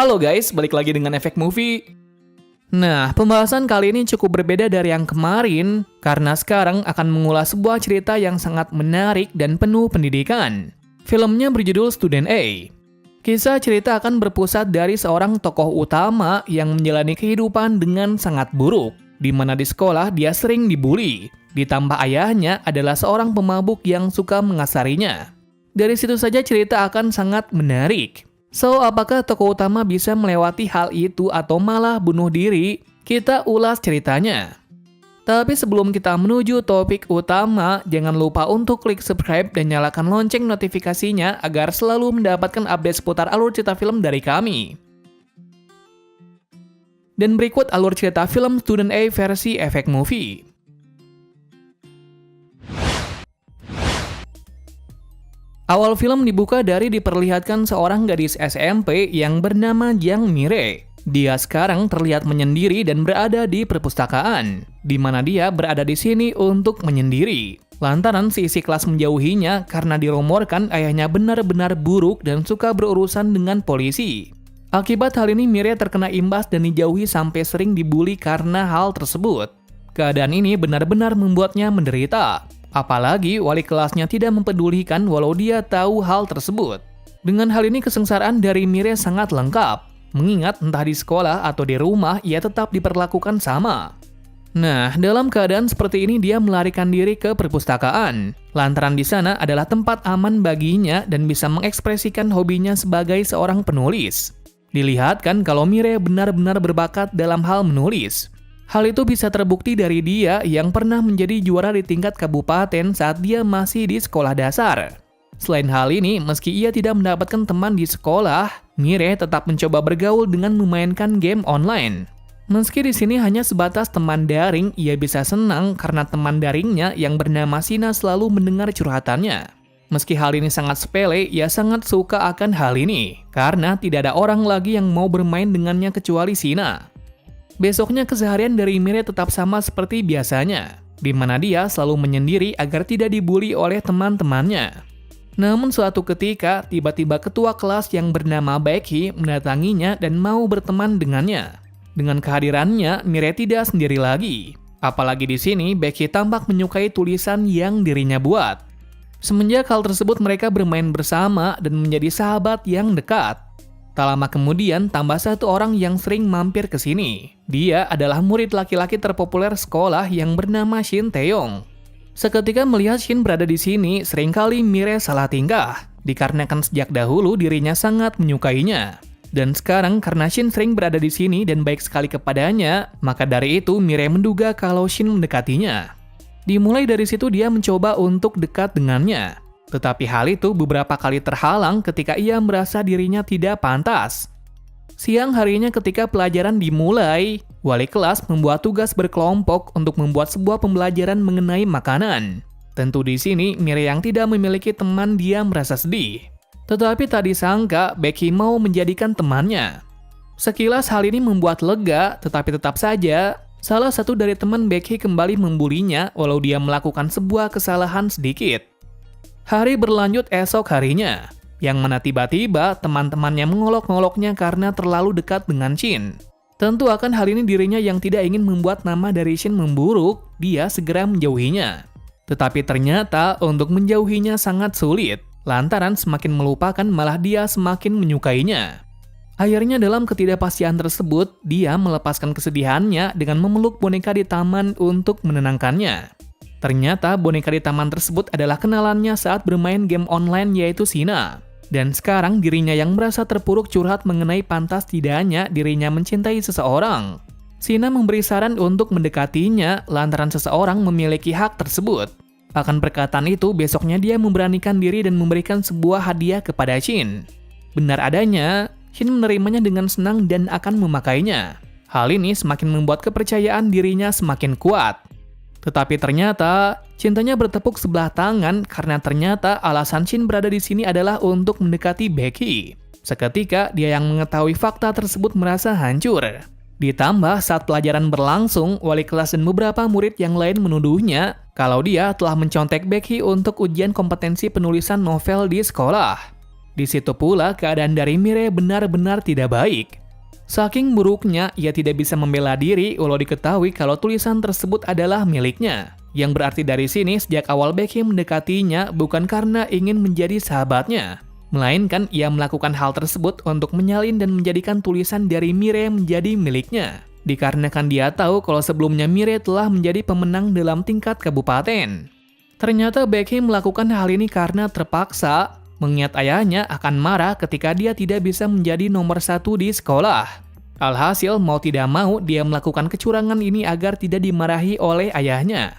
Halo guys, balik lagi dengan Efek Movie. Nah, pembahasan kali ini cukup berbeda dari yang kemarin, karena sekarang akan mengulas sebuah cerita yang sangat menarik dan penuh pendidikan. Filmnya berjudul Student A. Kisah cerita akan berpusat dari seorang tokoh utama yang menjalani kehidupan dengan sangat buruk, di mana di sekolah dia sering dibully, ditambah ayahnya adalah seorang pemabuk yang suka mengasarinya. Dari situ saja cerita akan sangat menarik. So, apakah tokoh utama bisa melewati hal itu atau malah bunuh diri? Kita ulas ceritanya. Tapi sebelum kita menuju topik utama, jangan lupa untuk klik subscribe dan nyalakan lonceng notifikasinya agar selalu mendapatkan update seputar alur cerita film dari kami. Dan berikut alur cerita film Student A versi Efek Movie. Awal film dibuka dari diperlihatkan seorang gadis SMP yang bernama Jiang Mire. Dia sekarang terlihat menyendiri dan berada di perpustakaan, di mana dia berada di sini untuk menyendiri. Lantaran si kelas menjauhinya karena dirumorkan ayahnya benar-benar buruk dan suka berurusan dengan polisi. Akibat hal ini Mire terkena imbas dan dijauhi sampai sering dibully karena hal tersebut. Keadaan ini benar-benar membuatnya menderita. Apalagi wali kelasnya tidak mempedulikan walau dia tahu hal tersebut. Dengan hal ini kesengsaraan dari Mire sangat lengkap, mengingat entah di sekolah atau di rumah ia tetap diperlakukan sama. Nah, dalam keadaan seperti ini dia melarikan diri ke perpustakaan, lantaran di sana adalah tempat aman baginya dan bisa mengekspresikan hobinya sebagai seorang penulis. Dilihatkan kalau Mire benar-benar berbakat dalam hal menulis. Hal itu bisa terbukti dari dia yang pernah menjadi juara di tingkat kabupaten saat dia masih di sekolah dasar. Selain hal ini, meski ia tidak mendapatkan teman di sekolah, Mire tetap mencoba bergaul dengan memainkan game online. Meski di sini hanya sebatas teman daring, ia bisa senang karena teman daringnya yang bernama Sina selalu mendengar curhatannya. Meski hal ini sangat sepele, ia sangat suka akan hal ini, karena tidak ada orang lagi yang mau bermain dengannya kecuali Sina. Besoknya keseharian dari Mire tetap sama seperti biasanya, di mana dia selalu menyendiri agar tidak dibully oleh teman-temannya. Namun suatu ketika, tiba-tiba ketua kelas yang bernama Becky mendatanginya dan mau berteman dengannya. Dengan kehadirannya, Mire tidak sendiri lagi. Apalagi di sini, Becky tampak menyukai tulisan yang dirinya buat. Semenjak hal tersebut mereka bermain bersama dan menjadi sahabat yang dekat. Tak lama kemudian, tambah satu orang yang sering mampir ke sini. Dia adalah murid laki-laki terpopuler sekolah yang bernama Shin Taeyong. Seketika melihat Shin berada di sini, seringkali Mire salah tingkah, dikarenakan sejak dahulu dirinya sangat menyukainya. Dan sekarang karena Shin sering berada di sini dan baik sekali kepadanya, maka dari itu Mire menduga kalau Shin mendekatinya. Dimulai dari situ dia mencoba untuk dekat dengannya. Tetapi hal itu beberapa kali terhalang ketika ia merasa dirinya tidak pantas. Siang harinya ketika pelajaran dimulai, wali kelas membuat tugas berkelompok untuk membuat sebuah pembelajaran mengenai makanan. Tentu di sini Mire yang tidak memiliki teman dia merasa sedih. Tetapi tak disangka Becky mau menjadikan temannya. Sekilas hal ini membuat lega, tetapi tetap saja salah satu dari teman Becky kembali membulinya walau dia melakukan sebuah kesalahan sedikit. Hari berlanjut esok harinya, yang mana tiba-tiba teman-temannya mengolok-ngoloknya karena terlalu dekat dengan Shin. Tentu akan hal ini dirinya yang tidak ingin membuat nama dari Shin memburuk, dia segera menjauhinya. Tetapi ternyata untuk menjauhinya sangat sulit, lantaran semakin melupakan malah dia semakin menyukainya. Akhirnya dalam ketidakpastian tersebut, dia melepaskan kesedihannya dengan memeluk boneka di taman untuk menenangkannya. Ternyata boneka di taman tersebut adalah kenalannya saat bermain game online yaitu Sina. Dan sekarang dirinya yang merasa terpuruk curhat mengenai pantas tidaknya dirinya mencintai seseorang. Sina memberi saran untuk mendekatinya lantaran seseorang memiliki hak tersebut. Akan perkataan itu besoknya dia memberanikan diri dan memberikan sebuah hadiah kepada Shin. Benar adanya, Shin menerimanya dengan senang dan akan memakainya. Hal ini semakin membuat kepercayaan dirinya semakin kuat. Tetapi ternyata, cintanya bertepuk sebelah tangan karena ternyata alasan Shin berada di sini adalah untuk mendekati Becky. Seketika, dia yang mengetahui fakta tersebut merasa hancur. Ditambah saat pelajaran berlangsung, wali kelas dan beberapa murid yang lain menuduhnya kalau dia telah mencontek Becky untuk ujian kompetensi penulisan novel di sekolah. Di situ pula keadaan dari Mire benar-benar tidak baik. Saking buruknya, ia tidak bisa membela diri walau diketahui kalau tulisan tersebut adalah miliknya. Yang berarti dari sini sejak awal Becky mendekatinya bukan karena ingin menjadi sahabatnya, melainkan ia melakukan hal tersebut untuk menyalin dan menjadikan tulisan dari Mire menjadi miliknya. Dikarenakan dia tahu kalau sebelumnya Mire telah menjadi pemenang dalam tingkat kabupaten. Ternyata Becky melakukan hal ini karena terpaksa, mengingat ayahnya akan marah ketika dia tidak bisa menjadi nomor 1 di sekolah. Alhasil mau tidak mau dia melakukan kecurangan ini agar tidak dimarahi oleh ayahnya.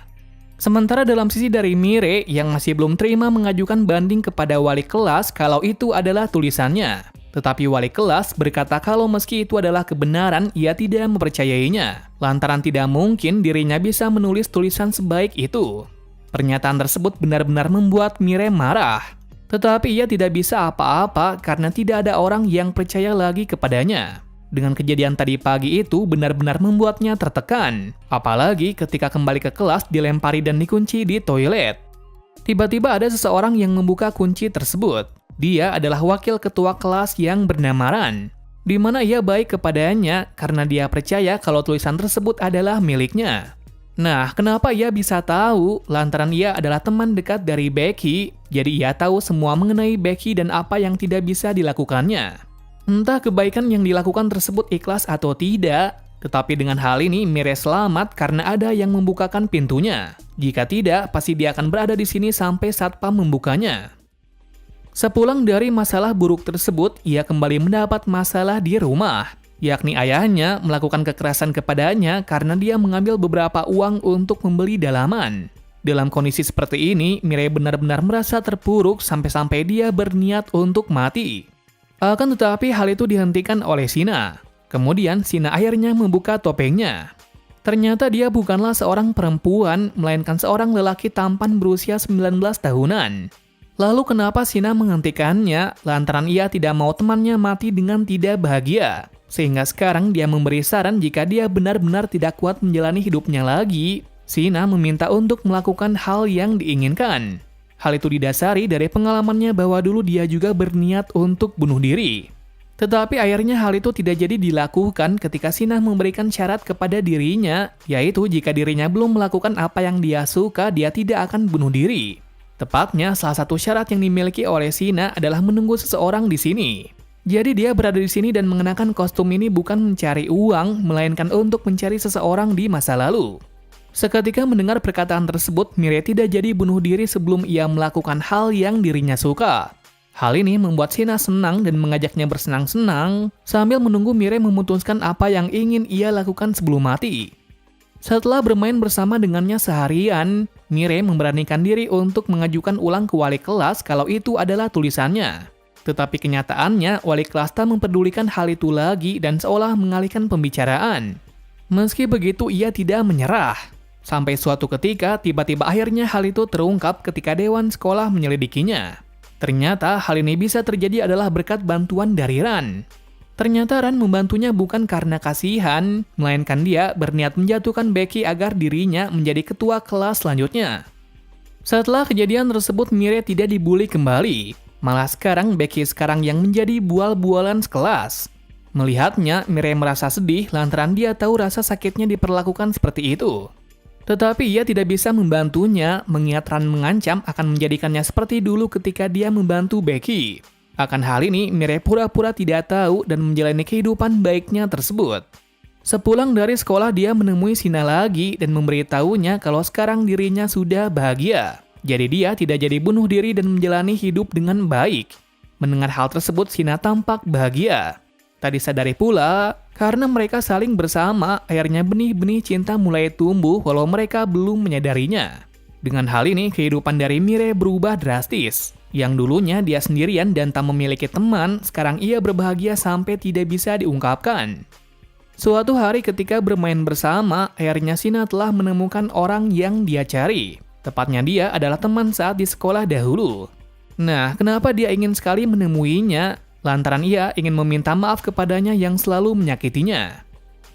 Sementara dalam sisi dari Mire yang masih belum terima mengajukan banding kepada wali kelas kalau itu adalah tulisannya. Tetapi wali kelas berkata kalau meski itu adalah kebenaran, ia tidak mempercayainya, lantaran tidak mungkin dirinya bisa menulis tulisan sebaik itu. Pernyataan tersebut benar-benar membuat Mire marah. Tetapi ia tidak bisa apa-apa karena tidak ada orang yang percaya lagi kepadanya. Dengan kejadian tadi pagi itu benar-benar membuatnya tertekan. Apalagi ketika kembali ke kelas dilempari dan dikunci di toilet. Tiba-tiba ada seseorang yang membuka kunci tersebut. Dia adalah wakil ketua kelas yang bernama Ran. Di mana ia baik kepadanya karena dia percaya kalau tulisan tersebut adalah miliknya. Nah, kenapa ia bisa tahu? Lantaran ia adalah teman dekat dari Becky, jadi ia tahu semua mengenai Becky dan apa yang tidak bisa dilakukannya. Entah kebaikan yang dilakukan tersebut ikhlas atau tidak, tetapi dengan hal ini Mire selamat karena ada yang membukakan pintunya. Jika tidak, pasti dia akan berada di sini sampai satpam membukanya. Sepulang dari masalah buruk tersebut, ia kembali mendapat masalah di rumah. Yakni ayahnya melakukan kekerasan kepadanya karena dia mengambil beberapa uang untuk membeli dalaman. Dalam kondisi seperti ini, Mire benar-benar merasa terpuruk sampai-sampai dia berniat untuk mati. Akan tetapi hal itu dihentikan oleh Sina. Kemudian Sina akhirnya membuka topengnya. Ternyata dia bukanlah seorang perempuan, melainkan seorang lelaki tampan berusia 19 tahunan. Lalu kenapa Sina menghentikannya? Lantaran ia tidak mau temannya mati dengan tidak bahagia. Sehingga sekarang dia memberi saran jika dia benar-benar tidak kuat menjalani hidupnya lagi, Sina meminta untuk melakukan hal yang diinginkan. Hal itu didasari dari pengalamannya bahwa dulu dia juga berniat untuk bunuh diri. Tetapi akhirnya hal itu tidak jadi dilakukan ketika Sina memberikan syarat kepada dirinya, yaitu jika dirinya belum melakukan apa yang dia suka, dia tidak akan bunuh diri. Tepatnya, salah satu syarat yang dimiliki oleh Sina adalah menunggu seseorang di sini. Jadi dia berada di sini dan mengenakan kostum ini bukan mencari uang, melainkan untuk mencari seseorang di masa lalu. Seketika mendengar perkataan tersebut, Mire tidak jadi bunuh diri sebelum ia melakukan hal yang dirinya suka. Hal ini membuat Sina senang dan mengajaknya bersenang-senang, sambil menunggu Mire memutuskan apa yang ingin ia lakukan sebelum mati. Setelah bermain bersama dengannya seharian, Mire memberanikan diri untuk mengajukan ulang ke wali kelas kalau itu adalah tulisannya. Tetapi kenyataannya, wali kelas tak mempedulikan hal itu lagi dan seolah mengalihkan pembicaraan. Meski begitu, ia tidak menyerah. Sampai suatu ketika, tiba-tiba akhirnya hal itu terungkap ketika dewan sekolah menyelidikinya. Ternyata hal ini bisa terjadi adalah berkat bantuan dari Ran. Ternyata Ran membantunya bukan karena kasihan, melainkan dia berniat menjatuhkan Becky agar dirinya menjadi ketua kelas selanjutnya. Setelah kejadian tersebut, Mire tidak dibully kembali. Malah sekarang Becky yang menjadi bual-bualan sekelas. Melihatnya, Mire merasa sedih lantaran dia tahu rasa sakitnya diperlakukan seperti itu. Tetapi ia tidak bisa membantunya, mengingat Ran mengancam akan menjadikannya seperti dulu ketika dia membantu Becky. Akan hal ini, Mire pura-pura tidak tahu dan menjalani kehidupan baiknya tersebut. Sepulang dari sekolah, dia menemui Sina lagi dan memberitahunya kalau sekarang dirinya sudah bahagia. Jadi dia tidak jadi bunuh diri dan menjalani hidup dengan baik. Mendengar hal tersebut, Sina tampak bahagia. Tak disadari pula, karena mereka saling bersama, akhirnya benih-benih cinta mulai tumbuh walau mereka belum menyadarinya. Dengan hal ini, kehidupan dari Mire berubah drastis. Yang dulunya dia sendirian dan tak memiliki teman, sekarang ia berbahagia sampai tidak bisa diungkapkan. Suatu hari ketika bermain bersama, akhirnya Sina telah menemukan orang yang dia cari. Tepatnya dia adalah teman saat di sekolah dahulu. Nah, kenapa dia ingin sekali menemuinya? Lantaran ia ingin meminta maaf kepadanya yang selalu menyakitinya.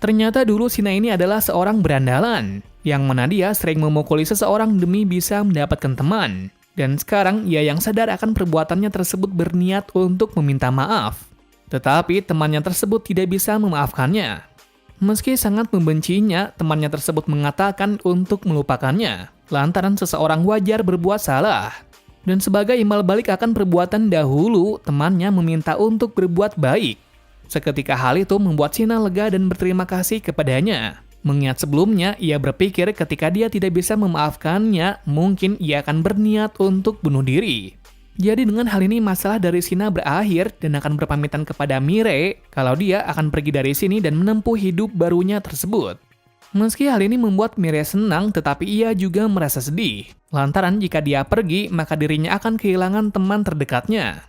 Ternyata dulu Sina ini adalah seorang berandalan, yang mana dia sering memukuli seseorang demi bisa mendapatkan teman. Dan sekarang ia yang sadar akan perbuatannya tersebut berniat untuk meminta maaf. Tetapi temannya tersebut tidak bisa memaafkannya. Meski sangat membencinya, temannya tersebut mengatakan untuk melupakannya, lantaran seseorang wajar berbuat salah. Dan sebagai imbal balik akan perbuatan dahulu, temannya meminta untuk berbuat baik. Seketika hal itu membuat Shina lega dan berterima kasih kepadanya. Mengingat sebelumnya, ia berpikir ketika dia tidak bisa memaafkannya, mungkin ia akan berniat untuk bunuh diri. Jadi dengan hal ini masalah dari Shina berakhir dan akan berpamitan kepada Mirai kalau dia akan pergi dari sini dan menempuh hidup barunya tersebut. Meski hal ini membuat Mirai senang, tetapi ia juga merasa sedih. Lantaran jika dia pergi, maka dirinya akan kehilangan teman terdekatnya.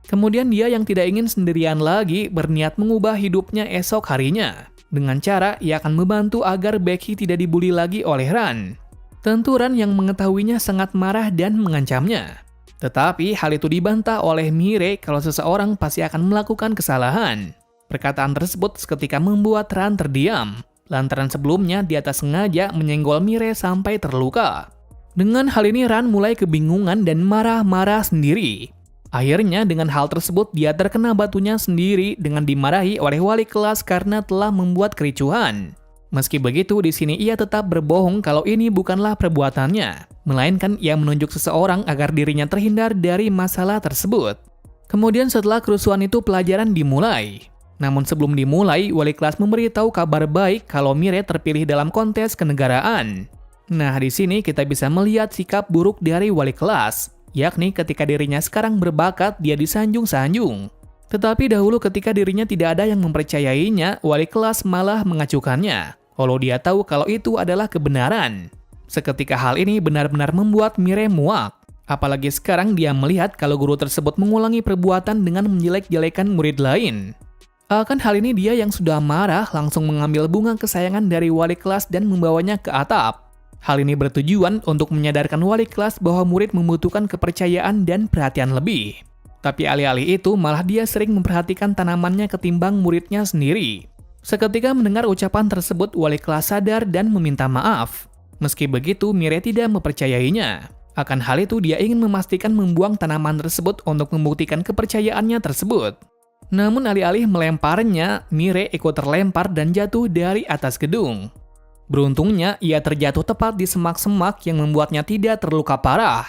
Kemudian dia yang tidak ingin sendirian lagi berniat mengubah hidupnya esok harinya. Dengan cara ia akan membantu agar Becky tidak dibully lagi oleh Ran. Tentu Ran yang mengetahuinya sangat marah dan mengancamnya. Tetapi hal itu dibantah oleh Mirai kalau seseorang pasti akan melakukan kesalahan. Perkataan tersebut seketika membuat Ran terdiam. Lantaran sebelumnya dia tak sengaja menyenggol Mirai sampai terluka. Dengan hal ini Ran mulai kebingungan dan marah-marah sendiri. Akhirnya dengan hal tersebut dia terkena batunya sendiri dengan dimarahi oleh wali kelas karena telah membuat kericuhan. Meski begitu di sini ia tetap berbohong kalau ini bukanlah perbuatannya, melainkan ia menunjuk seseorang agar dirinya terhindar dari masalah tersebut. Kemudian setelah kerusuhan itu pelajaran dimulai. Namun sebelum dimulai, wali kelas memberitahu kabar baik kalau Mirai terpilih dalam kontes kenegaraan. Nah, di sini kita bisa melihat sikap buruk dari wali kelas. Yakni ketika dirinya sekarang berbakat, dia disanjung-sanjung. Tetapi dahulu ketika dirinya tidak ada yang mempercayainya, wali kelas malah mengacukannya. Walau dia tahu kalau itu adalah kebenaran. Seketika hal ini benar-benar membuat Mirai muak. Apalagi sekarang dia melihat kalau guru tersebut mengulangi perbuatan dengan menjelek-jelekan murid lain. Akan hal ini dia yang sudah marah langsung mengambil bunga kesayangan dari wali kelas dan membawanya ke atap. Hal ini bertujuan untuk menyadarkan wali kelas bahwa murid membutuhkan kepercayaan dan perhatian lebih. Tapi alih-alih itu malah dia sering memperhatikan tanamannya ketimbang muridnya sendiri. Seketika mendengar ucapan tersebut, wali kelas sadar dan meminta maaf. Meski begitu, Mirai tidak mempercayainya. Akan hal itu dia ingin memastikan membuang tanaman tersebut untuk membuktikan kepercayaannya tersebut. Namun alih-alih melemparnya, Mirai ikut terlempar dan jatuh dari atas gedung. Beruntungnya, ia terjatuh tepat di semak-semak yang membuatnya tidak terluka parah.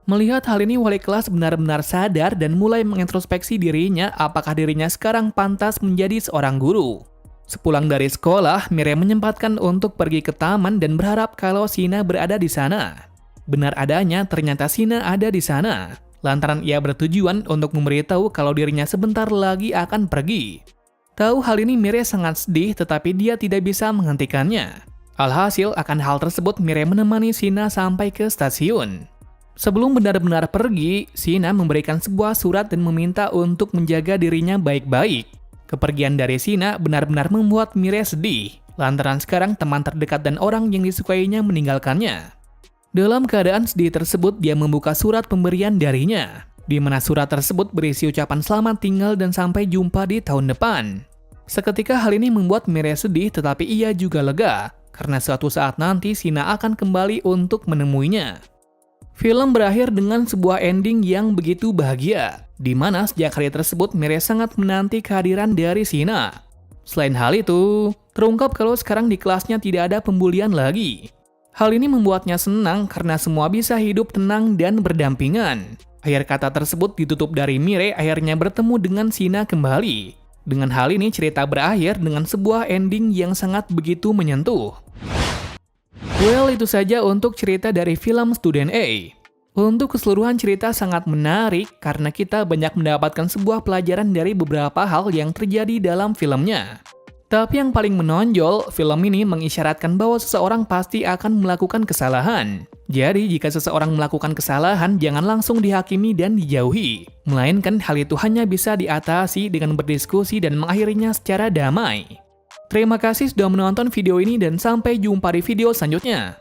Melihat hal ini, wali kelas benar-benar sadar dan mulai mengintrospeksi dirinya apakah dirinya sekarang pantas menjadi seorang guru. Sepulang dari sekolah, Mirai menyempatkan untuk pergi ke taman dan berharap kalau Shina berada di sana. Benar adanya, ternyata Shina ada di sana. Lantaran ia bertujuan untuk memberitahu kalau dirinya sebentar lagi akan pergi. Tahu hal ini, Mirai sangat sedih tetapi dia tidak bisa menghentikannya. Alhasil, akan hal tersebut Mirai menemani Shina sampai ke stasiun. Sebelum benar-benar pergi, Shina memberikan sebuah surat dan meminta untuk menjaga dirinya baik-baik. Kepergian dari Shina benar-benar membuat Mirai sedih, lantaran sekarang teman terdekat dan orang yang disukainya meninggalkannya. Dalam keadaan sedih tersebut, dia membuka surat pemberian darinya, di mana surat tersebut berisi ucapan selamat tinggal dan sampai jumpa di tahun depan. Seketika hal ini membuat Mirai sedih, tetapi ia juga lega, karena suatu saat nanti Shina akan kembali untuk menemuinya. Film berakhir dengan sebuah ending yang begitu bahagia, di mana sejak hari tersebut Mirai sangat menanti kehadiran dari Shina. Selain hal itu, terungkap kalau sekarang di kelasnya tidak ada pembulian lagi. Hal ini membuatnya senang karena semua bisa hidup tenang dan berdampingan. Akhir kata tersebut ditutup dari Mirai akhirnya bertemu dengan Shina kembali. Dengan hal ini cerita berakhir dengan sebuah ending yang sangat begitu menyentuh. Well, itu saja untuk cerita dari film Student A. Untuk keseluruhan cerita sangat menarik karena kita banyak mendapatkan sebuah pelajaran dari beberapa hal yang terjadi dalam filmnya. Tapi yang paling menonjol, film ini mengisyaratkan bahwa seseorang pasti akan melakukan kesalahan. Jadi jika seseorang melakukan kesalahan, jangan langsung dihakimi dan dijauhi. Melainkan hal itu hanya bisa diatasi dengan berdiskusi dan mengakhirinya secara damai. Terima kasih sudah menonton video ini dan sampai jumpa di video selanjutnya.